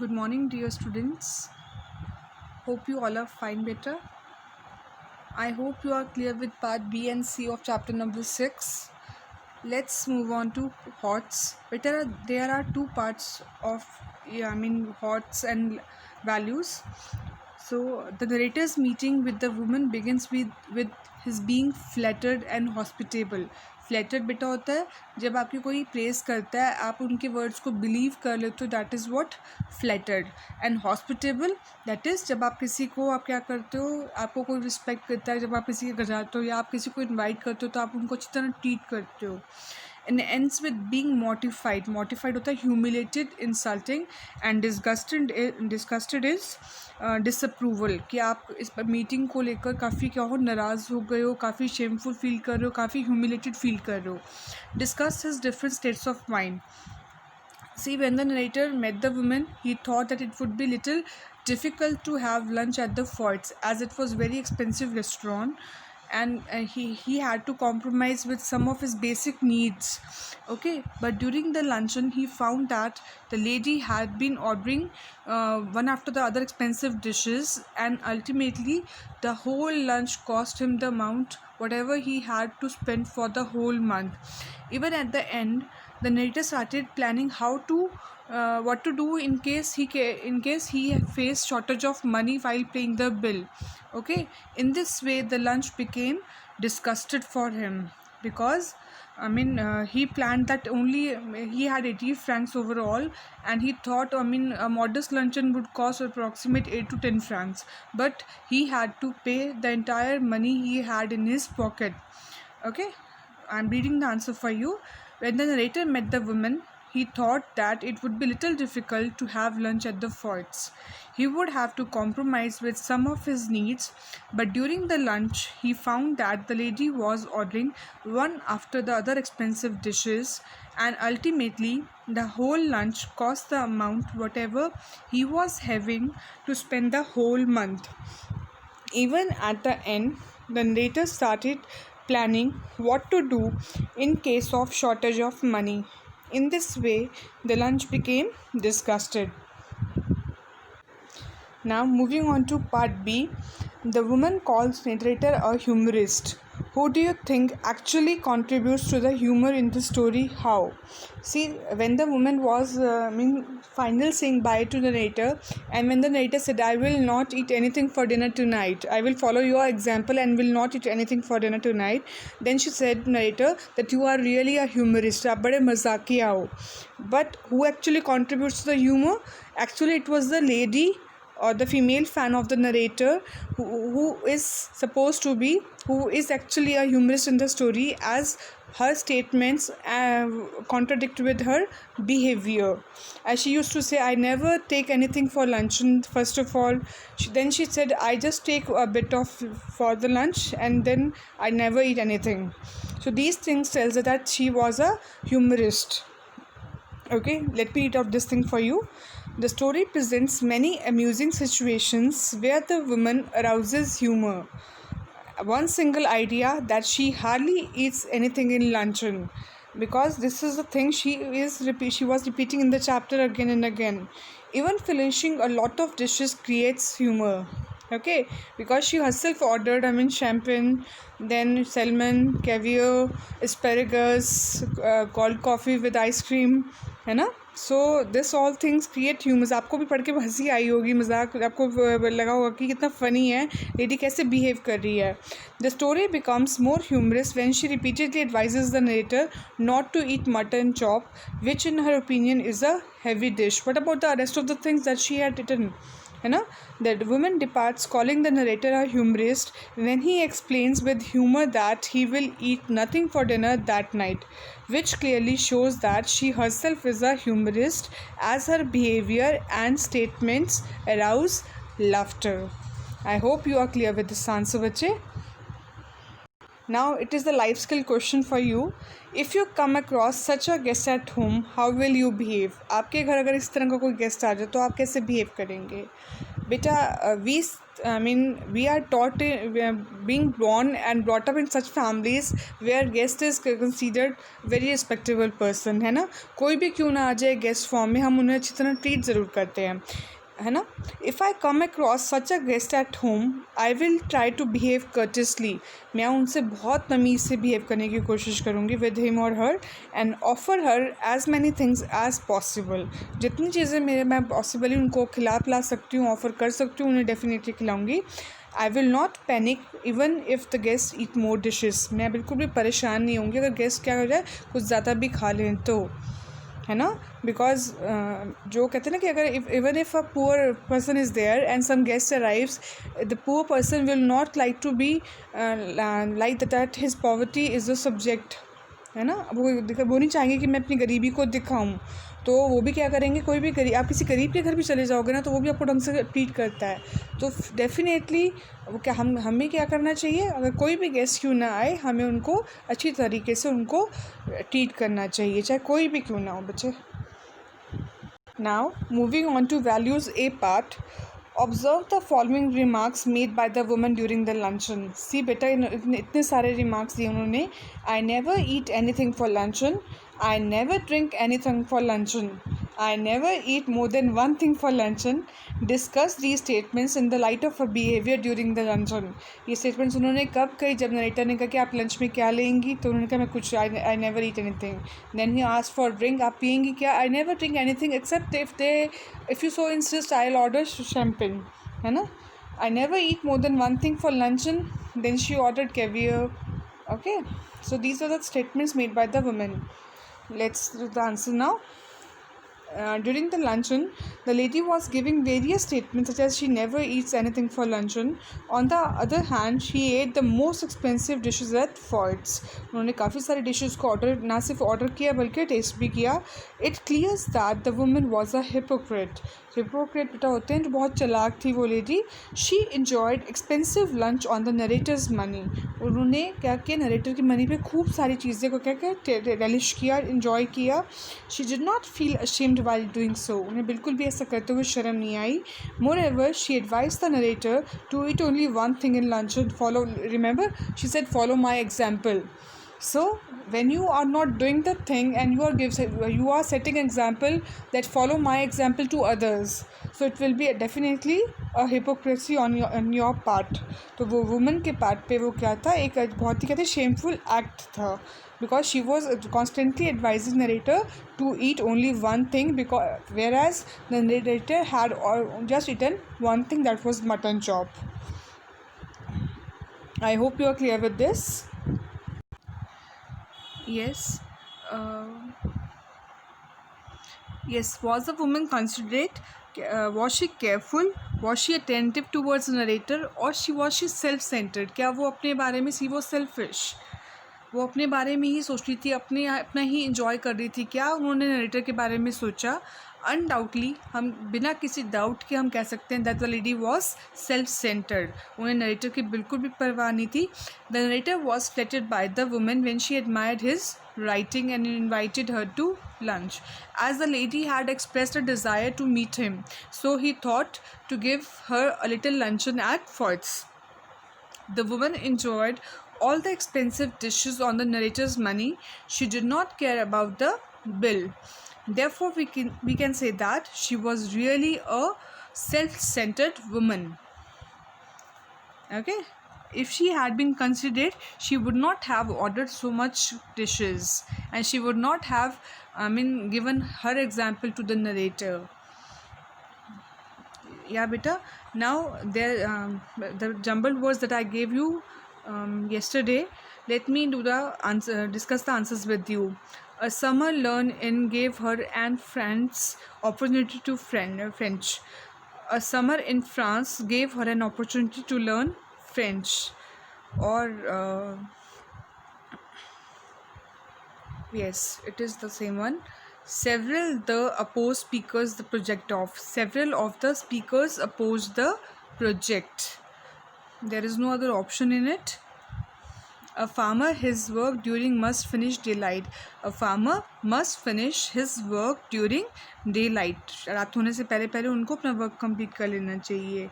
Good morning, dear students. Hope you all are fine better. I hope you are clear with part B and C of chapter number 6. Let's move on to HOTS. There are two parts of HOTS and values. So the narrator's meeting with the woman begins with his being flattered and hospitable. Flattered बेटा होता है जब आपकी कोई press करता है, आप उनके वर्ड्स को बिलीव कर लेते हो, that is what flattered. And hospitable, that is जब आप किसी को आप क्या करते हो, आपको कोई रिस्पेक्ट करता है, जब आप किसी के घर जाते हो या आप किसी को इन्वाइट करते हो तो आप उनको अच्छी तरह ट्रीट करते हो. And ends with being mortified. Mortified होता है humiliated, insulting, and disgusted is disapproval. कि आप इस मीटिंग को लेकर काफ़ी क्या हो, नाराज़ हो गए हो, काफ़ी शेमफुल फील कर रहे हो, काफ़ी ह्यूमिलेटेड फील कर रहे हो. Discuss his different states of mind. See, when the narrator met the woman, he thought that it would be little difficult to have lunch at the forts, as it was very expensive restaurant, and he had to compromise with some of his basic needs. Okay, but during the luncheon he found that the lady had been ordering one after the other expensive dishes, and ultimately the whole lunch cost him the amount whatever he had to spend for the whole month. Even at the end, the narrator started planning what to do in case he faced shortage of money while paying the bill. Okay, in this way the lunch became disgusted for him, because he planned that only he had 80 francs overall, and he thought a modest luncheon would cost approximate 8 to 10 francs, but he had to pay the entire money he had in his pocket. Okay, I'm reading the answer for you. When the narrator met the woman, he thought that it would be little difficult to have lunch at the forts. He would have to compromise with some of his needs, but during the lunch, he found that the lady was ordering one after the other expensive dishes, and ultimately, the whole lunch cost the amount whatever he was having to spend the whole month. Even at the end, the narrator started planning what to do in case of shortage of money. In this way, the lunch became disgusted. Now, moving on to part B, the woman calls narrator a humorist. Who do you think actually contributes to the humor in the story? How? See, when the woman was finally saying bye to the narrator, and when the narrator said, I will not eat anything for dinner tonight, I will follow your example and will not eat anything for dinner tonight, then she said, narrator, that you are really a humorist, आप बड़े मजाकिया हो. But who actually contributes to the humor? Actually, it was the lady or the female fan of the narrator who is actually a humorist in the story, as her statements contradict with her behavior. As she used to say, I never take anything for luncheon. First of all, then she said, I just take a bit of for the lunch, and then I never eat anything. So these things tells her that she was a humorist. Okay, let me read out this thing for you. The story presents many amusing situations where the woman arouses humor. One single idea that she hardly eats anything in luncheon, because this is the thing she was repeating in the chapter again and again. Even finishing a lot of dishes creates humor. Okay, because she herself ordered champagne, then salmon, caviar, asparagus, cold coffee with ice cream, है ना. So this all things create humours. आपको भी पढ़ के हंसी आई होगी, मजाक आपको लगा होगा कि कितना फ़नी है, लेडी कैसे बिहेव कर रही है. The story becomes more humorous when she repeatedly advises the narrator not to eat mutton chop, which in her opinion is a heavy dish. What about the rest of the things that she had written, है ना. The woman departs, calling the narrator a humorist when he explains with humor that he will eat nothing for dinner that night, which clearly shows that she herself is a humorist, as her behavior and statements arouse laughter. I hope you are clear with this answer, bache. Now it is the life skill question for you. If you come across such a guest at home, how will you behave? आपके घर अगर इस तरह का कोई guest आ जाए तो आप कैसे बिहेव करेंगे? बेटा, we are taught, we are being born and brought up in such families where guest is considered very respectable person, है ना. कोई भी क्यों ना आ जाए गेस्ट फॉर्म में, हम उन्हें अच्छी तरह ट्रीट ज़रूर करते हैं, है ना. If I come across such a guest at home, I will try to behave courteously. मैं उनसे बहुत तमीज़ से बिहेव करने की कोशिश करूँगी विद हिम और her, and offer her as many things as possible. जितनी चीज़ें मैं पॉसिबली उनको खिला पिला सकती हूँ, ऑफ़र कर सकती हूँ, उन्हें डेफिनेटली खिलाऊँगी. I will not panic even if the guest eat more dishes. मैं बिल्कुल भी परेशान नहीं होंगी अगर गेस्ट क्या हो जाए, कुछ ज़्यादा भी खा लें तो, है ना. बिकॉज जो कहते हैं ना कि अगर even if a poor person is there and some guest arrives, the poor person will not like to be like that his poverty is the subject, है ना. वो नहीं चाहेंगे कि मैं अपनी गरीबी को दिखाऊं, तो वो भी क्या करेंगे, कोई भी गरीब, आप किसी गरीब के घर भी चले जाओगे ना तो वो भी आपको ढंग से ट्रीट करता है. तो डेफिनेटली वो क्या हमें क्या करना चाहिए, अगर कोई भी गेस्ट क्यों ना आए, हमें उनको अच्छी तरीके से उनको ट्रीट करना चाहिए, चाहे कोई भी क्यों ना हो बच्चे. Now moving on to values A part. Observe the following remarks made by the woman during the luncheon. See बेटा, इतने सारे रिमार्क्स दिए उन्होंने. I never eat anything for luncheon, I never drink anything for luncheon, I never eat more than one thing for luncheon. Discuss these statements in the light of her behavior during the luncheon. ये statements उन्होंने कब कही, जब narrator ने कहा कि आप lunch में क्या लेंगी, तो उन्होंने कहा मैं कुछ, I never eat anything. Then he asked for drink, आप पियेंगी क्या? I never drink anything except if you so insist I'll order champagne, है ना. I never eat more than one thing for luncheon. Then she ordered caviar. Okay, so these are the statements made by the women. Let's do the answer now. During the luncheon, the lady was giving various statements such as she never eats anything for luncheon. On the other hand, she ate the most expensive dishes at Ford's. उन्होंने काफ़ी सारे dishes को ना सिर्फ order किया बल्कि test भी किया. It clears that the woman was a hypocrite. Hypocrite बेटा होते हैं जो बहुत चालाक थी वो lady. She enjoyed expensive lunch on the narrator's money. उन्होंने क्या किया, नरेटर की मनी पे खूब सारी चीज़ें को क्या क्या रेलिश किया, इन्जॉय किया. She did not feel ashamed while doing so. उन्हें बिल्कुल भी ऐसा करते हुए शर्म नहीं आई. Moreover, she advised the narrator to eat only one thing in lunch and follow, remember she said follow my example. So when you are not doing the thing and you are setting an example that follow my example to others, so it will be definitely a hypocrisy on your part. तो वो woman के part पे वो क्या था, एक बहुत ही कहते shameful act था, because she was constantly advising narrator to eat only one thing, because whereas the narrator had just eaten one thing, that was mutton chop. I hope you are clear with this. Yes. Yes, was the woman considerate? Was she careful? Was she attentive towards the narrator? Or was she self-centered? क्या वो अपने बारे में सी, वो selfish, वो अपने बारे में ही सोच रही थी, अपना ही इंजॉय कर रही थी? क्या उन्होंने नरेटर के बारे में सोचा? अनडाउटली, हम बिना किसी डाउट के हम कह सकते हैं that the lady was self centred. उन्हें नरेटर की बिल्कुल भी परवाह नहीं थी. The narrator was flattered bye the woman when she admired his writing and invited her to lunch. As the lady had expressed a desire to meet him, so he thought to give her a little luncheon at Ford's. The woman enjoyed all the expensive dishes on the narrator's money. She did not care about the bill. Therefore, we can say that she was really a self-centered woman. Okay? If she had been considerate, she would not have ordered so much dishes, and she would not have, given her example to the narrator. Yeah, beta. Now, the jumbled words that I gave you yesterday, let me discuss the answers with you. A summer learn-in gave her and friends opportunity to French. A summer in France gave her an opportunity to learn French. Or yes, it is the same one. Several the opposed speakers the project of. Several of the speakers opposed the project. There is no other option in it. A farmer his work during must finish daylight. A farmer must finish his work during daylight. रात होने से पहले पहले उनको अपना work complete कर लेना चाहिए.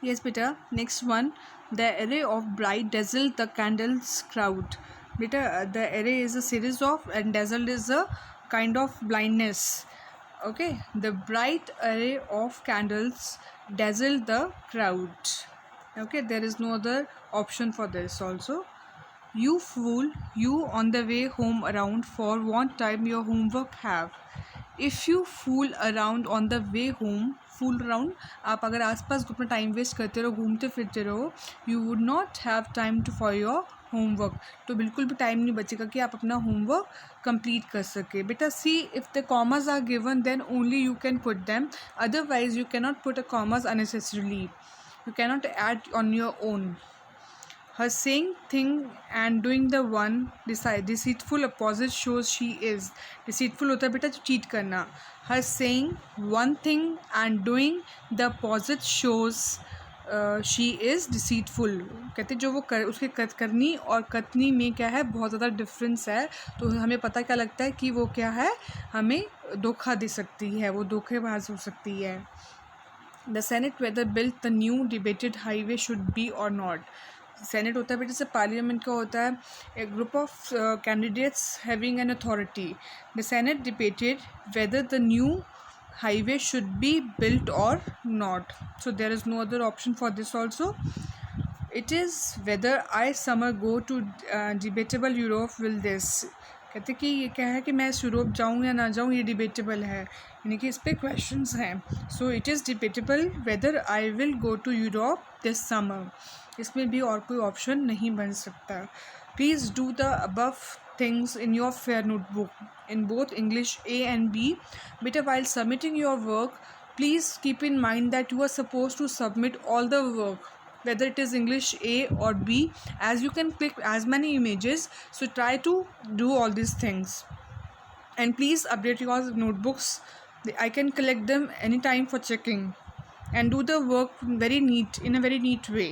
Yes, beta. Next one. The array of bright dazzled the candles crowd. Beta, the array is a series of, and dazzled is a kind of blindness. Okay, the bright array of candles dazzled the crowd. Okay, there is no other option for this also. You fool, you on the way home around, for what time your homework have. If you fool around on the way home, fool around, आप अगर आसपास अपना time waste करते रहो, घूमते फिरते रहो, you would not have time to for your homework. तो बिल्कुल भी टाइम नहीं बचेगा कि आप अपना होमवर्क कंप्लीट कर सके. बेटा see, if the commas are given then only you can put them, otherwise you can not put a commas unnecessarily. You cannot add on your own. Her saying thing and doing the one deceitful opposite shows she is. Deceitful होता है बेटा जो cheat करना. Her saying one thing and doing the opposite shows she is deceitful. कहते जो वो उसके करनी और कथनी में क्या है, बहुत ज़्यादा डिफरेंस है. तो हमें पता क्या लगता है कि वो क्या है, हमें धोखा दे सकती है, वो धोखेबाज हो सकती है. The Senate whether built the new debated highway should be or not. Senate होता है बेटा जैसे पार्लियामेंट का होता है, a group of candidates having an authority. The Senate debated whether the new highway should be built or not. So there is no other option for this also. It is whether I summer go to debatable Europe will this. कहते कि ये क्या है कि मैं Europe जाऊँ या ना जाऊँ, ये डिबेटेबल है, यानी कि इस पर क्वेश्चंस हैं. So it is debatable whether I will go to Europe this summer. इसमें भी और कोई ऑप्शन नहीं बन सकता. Please do the above things in your fair notebook in both English A and B. बेटा while submitting your work, please keep in mind that you are supposed to submit all the work, whether it is English A or B, as you can click as many images. So try to do all these things, and please update your notebooks. I can collect them anytime for checking, and do the work in a very neat way.